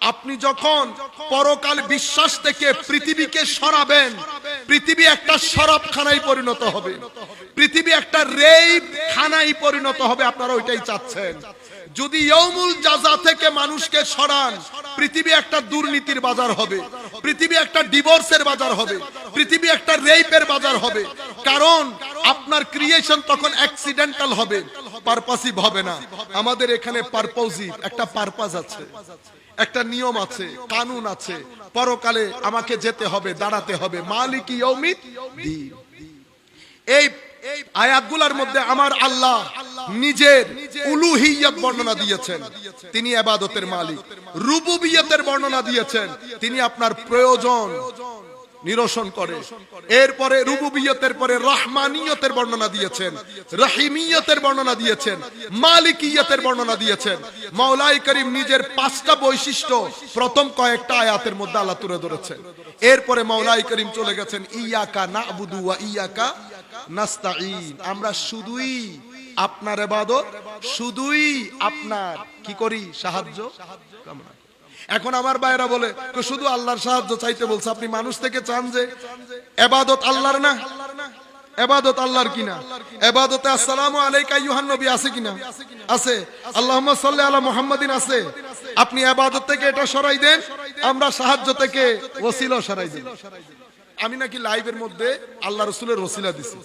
আপনি যখন পরকাল বিশ্বাস থেকে পৃথিবীকে সরাবেন, পৃথিবী একটা শরাবখানায় পরিণত হবে, পৃথিবী একটা রেপ খানায় পরিণত হবে। আপনারা ওইটাই চাচ্ছেন। যদি ইয়াউমুল জাযা থেকে মানুষকে সরান, পৃথিবী একটা দুর্নীতির বাজার হবে, পৃথিবী একটা ডিভোর্সের বাজার হবে, পৃথিবী একটা রেপের বাজার হবে। কারণ আপনার ক্রিয়েশন তখন অ্যাক্সিডেন্টাল হবে, পারপাসিভ হবে না। আমাদের এখানে পারপোজিভ একটা পারপাস আছে, একটা নিয়ম আছে, কানুন আছে। পরকালে আমাকে যেতে হবে, দাঁড়াতে হবে। মালিকি ইয়াউমিদ্দিন। এই আয়াতগুলোর মধ্যে আমার আল্লাহ নিজের উলুহিয়ত বর্ণনা দিয়েছেন, তিনি ইবাদতের মালিক। রুবুবিয়তের বর্ণনা দিয়েছেন, তিনি আপনার প্রয়োজন নিরসন করে। এরপরে রুবুবিয়তের পরে রহমানিয়তের বর্ণনা দিয়েছেন, রহিমিয়তের বর্ণনা দিয়েছেন, মালিকিয়তের বর্ণনা দিয়েছেন। মাওলাই করিম নিজের 5টা বৈশিষ্ট্য প্রথম কয়েকটা আয়াতের মধ্যে আল্লাহ তুলে ধরেছেন। এরপরে মাওলাই করিম চলে গেছেন ইয়্যাকা না'বুদু ওয়া ইয়্যাকা নাস্তাঈন। আমরা শুধুই আপনার ইবাদত, শুধুই আপনার কি করি, সাহায্য কামনা। এখন আমার ভাইরা বলে শুধু আল্লাহর সাহায্য চাইতে বলছে, আপনি মানুষ থেকে চান যে ইবাদত আল্লাহর না? ইবাদত আল্লাহর কিনা? ইবাদতে আসসালামু আলাইকা আইয়ুহান নবী আছে কিনা? আছে। আল্লাহুম্মা সাল্লি আলা মুহাম্মাদিন আছে। আপনি ইবাদত থেকে এটা সরাই দেন, আমরা সাহায্য থেকে ওসিলা সরাই দেন। আমি নাকি লাইভের মধ্যে আল্লাহ রাসূলের ওসিলা দিছি।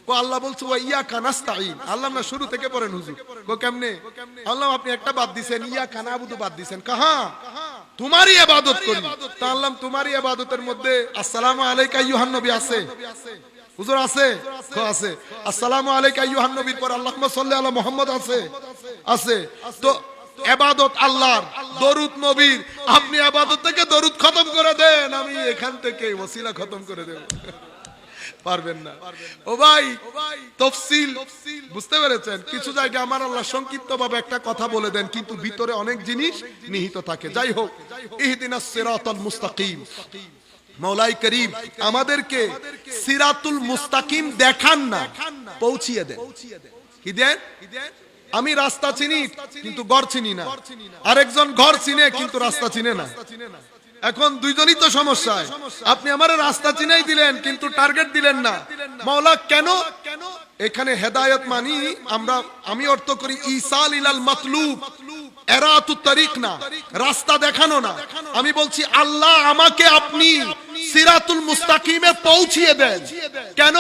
ও আল্লাহ বলছে ওয়া ইয়্যাকা নাস্তাঈন। আল্লাহ না শুরু থেকে পড়েন হুজুর। কো কেমনে? আল্লাহ আপনি একটা বাদ দিবেন, ইয়্যাকা না'বুদু বাদ দিবেন। কাহা? তোমারই ইবাদত করি। তা আল্লাহ তোমারই ইবাদতের মধ্যে আসসালামু আলাইকা আইয়ুহান নবী আছে? হুজুর আছে? কো আছে। আসসালামু আলাইকা আইয়ুহান নবীর পর আল্লাহুম্মা সাল্লি আলা মুহাম্মাদ আছে? আছে। তো ইবাদত আল্লাহর, দরুদ নবীর। আপনি ইবাদত থেকে দরুদ খতম করে দেন, আমি এখান থেকে ওসিলা খতম করে দেব। পারবেন না। ও ভাই, তাফসীল বুঝতে পেরেছেন? কিছু জায়গায় আমার আল্লাহ সংক্ষিপ্তভাবে একটা কথা বলে দেন, কিন্তু ভিতরে অনেক জিনিস নিহিত থাকে। যাই হোক, ইহদিনাস সিরাতাল মুস্তাকিম। মাওলাই করিম আমাদেরকে সিরাতুল মুস্তাকিম দেখান না, পৌঁছিয়ে দেন। কি দেন? আমি রাস্তা চিনি কিন্তু ঘর চিনি না, আরেকজন ঘর চিনে কিন্তু রাস্তা চিনে না। এখন দুইজনই তো সমস্যায়। আপনি আমার রাস্তা চিনাই দিলেন কিন্তু টার্গেট দিলেন না। মাওলা কেন? এখানে হেদায়েত মানি আমি অর্থ করি ইসাল ইলাল মাতলুব, এরাতুত তারিক না, রাস্তা দেখানো না। আমি বলছি আল্লাহ আমাকে আপনি সিরাতুল মুস্তাকিমে পৌঁছিয়ে দেন। কেন?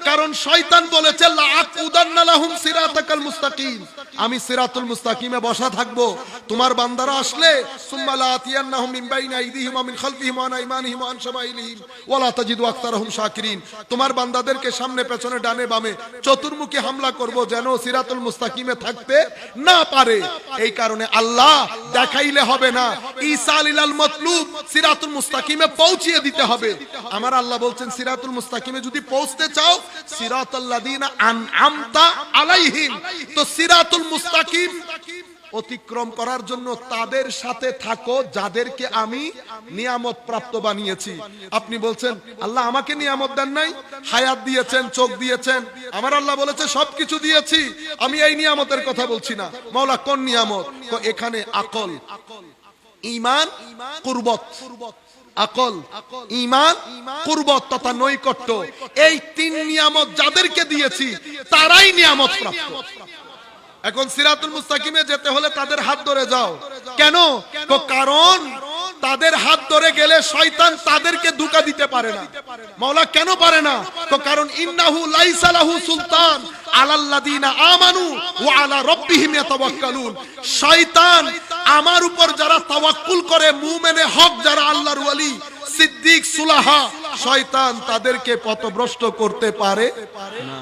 কারণ শয়তান বলেছে লাআকুদান্না লাহুম সিরাতাকাল মুস্তাকিম, আমি সিরাতুল মুস্তাকিমে বসা থাকবো। তোমার বান্দারা আসলে সুম্মা লাআতিয়ান্নাহুম মিন বাইনি আইদিহিম ওয়া মিন খালফিহিম ওয়া আন আইমানিহিম ওয়া আন শামাইলিহিম ওয়া লা তাজিদু আকতারাহুম শাকিরিন। তোমার বান্দাদেরকে সামনে পেছনে ডানে বামে চতুর্মুখী হামলা করব যেন সিরাতুল মুস্তাকিমে থাকতে না পারে। এই কারণে আল্লাহ দেখাইলে হবে না, ইসাল ইলাল মাতলুব, সিরাতুল মুস্তাকিমে পৌঁছিয়ে দিতে হবে। আমার আল্লাহ বলছেন সিরাতুল মুস্তাকিমে যদি পৌঁছতে চাও, সিরাতাল লাযিনা আনআমতা আলাইহিম, তো সিরাতুল মুস্তাকিম অতিক্রম করার জন্য তাদের সাথে থাকো যাদেরকে আমি নিয়ামত প্রাপ্ত বানিয়েছি। আপনি বলছেন আল্লাহ আমাকে নিয়ামত দেন নাই, হায়াত দিয়েছেন, চোখ দিয়েছেন। আমার আল্লাহ বলেছে সবকিছু দিয়েছি, আমি এই নিয়ামতের কথা বলছি না। মাওলা কোন নিয়ামত? তো এখানে আকল, ঈমান, কুরবত। আকল, ঈমান, কুরবত তথা নৈকট্য, এই 3 নিয়ামত যাদেরকে দিয়েছি তারাই নিয়ামত প্রাপ্ত। এখন সিরাতুল মুস্তাকিমে যেতে হলে তাদের হাত ধরে যাও। কেন? কারণ তাদের হাত ধরে গেলে শয়তান তাদেরকে ধোঁকা দিতে পারে না। মাওলা কেন পারে না? কারণ ইন্নাহু লাইসা লাহু সুলতান আলাল্লাযিনা আমানু ওয়া আলা রাব্বিহিম ইয়াতাওয়াক্কালুন। শয়তান আমার উপর যারা তাওয়াক্কুল করে, মুমিনে হক যারা, আল্লাহর ওয়ালি, সিদ্দিক, সুলাহা, শয়তান তাদেরকে পথভ্রষ্ট করতে পারে না।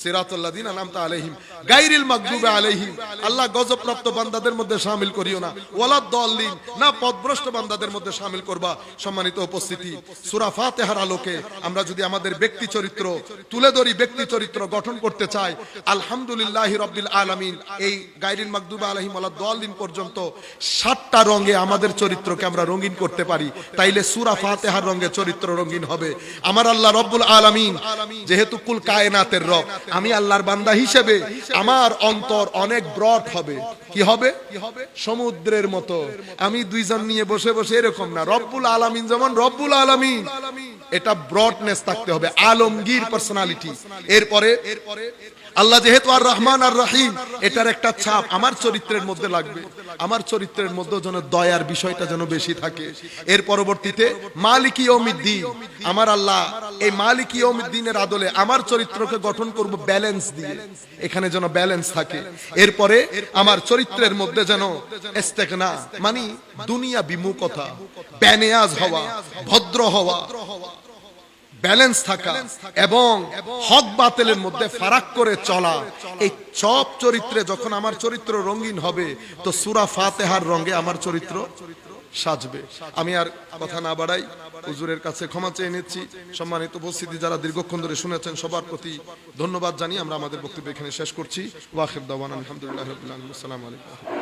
সিরাতুল লাযিনা আনআমতা আলাইহিম গায়রিল মাগদুবি আলাইহিম। আল্লাহ গজবপ্রাপ্ত বান্দাদের মধ্যে শামিল করিও না, ওয়ালাদ দাল্লিন না, পথভ্রষ্ট বান্দাদের মধ্যে শামিল করবা। সম্মানিত উপস্থিতি, সূরা ফাতিহার আলোকে আমরা যদি আমাদের ব্যক্তি চরিত্র তুলে ধরি, ব্যক্তি চরিত্র গঠন করতে চাই, আলহামদুলিল্লাহি রাব্বিল আলামিন এই গায়রিল মাগদুবি আলাইহিম ওয়ালাদ দাল্লিন পর্যন্ত 7টা রঙে আমাদের চরিত্রকে আমরা রঙিন করতে পারি। তাইলে সূরা ফাতিহার রঙে চরিত্র রঙিন হবে। আমার আল্লাহ রব্বুল আলামিন যেহেতু কুল কায়নাতের রব, আমি আল্লাহর বান্দা হিসেবে আমার অন্তর অনেক ব্রড হবে। কি হবে? সমুদ্রের মতো। আমি দুইজন নিয়ে বসে বসে এরকম না, রব্বুল আলামিন যেমন রব্বুল আলামিন, এটা ব্রডনেস থাকতে হবে, আলমগীর পার্সোনালিটি। এরপরে আল্লাহ যেহেতু আর রহমান আর রহিম, এটার একটা ছাপ আমার চরিত্রের মধ্যে লাগবে। আমার চরিত্রের মধ্যে যেন দয়ার বিষয়টা যেন বেশি থাকে। এর পরবর্তীতে মালিকি ইয়াউমিদ্দিন, আমার আল্লাহ এই মালিকি ইয়াউমিদ্দিনের আদলে আমার চরিত্রকে গঠন করব ব্যালেন্স দিয়ে, এখানে যেন ব্যালেন্স থাকে। এরপরে আমার চরিত্রের মধ্যে যেন ইস্তেগনা, মানে দুনিয়া বিমুখতা, বেনিয়াজ হওয়া, ভদ্র হওয়া, ব্যালেন্স থাকা এবং হক বাতিলের মধ্যে ফারাক করে চলা, এই সব চরিত্রে যখন আমার চরিত্র রঙিন হবে, তো সূরা ফাতিহার রঙে আমার চরিত্র সাজবে। আমি আর কথা না বাড়াই, হুজুরের কাছে ক্ষমা চেয়ে নিচ্ছি। সম্মানিত উপস্থিতি যারা দীর্ঘক্ষণ ধরে শুনেছেন, সবার প্রতি ধন্যবাদ জানিয়ে আমরা আমাদের বক্তব্য এখানে শেষ করছি। ওয়া আখির দাওয়ানা আলহামদুলিল্লাহি রাব্বিল আলামিন। আসসালামু আলাইকুম।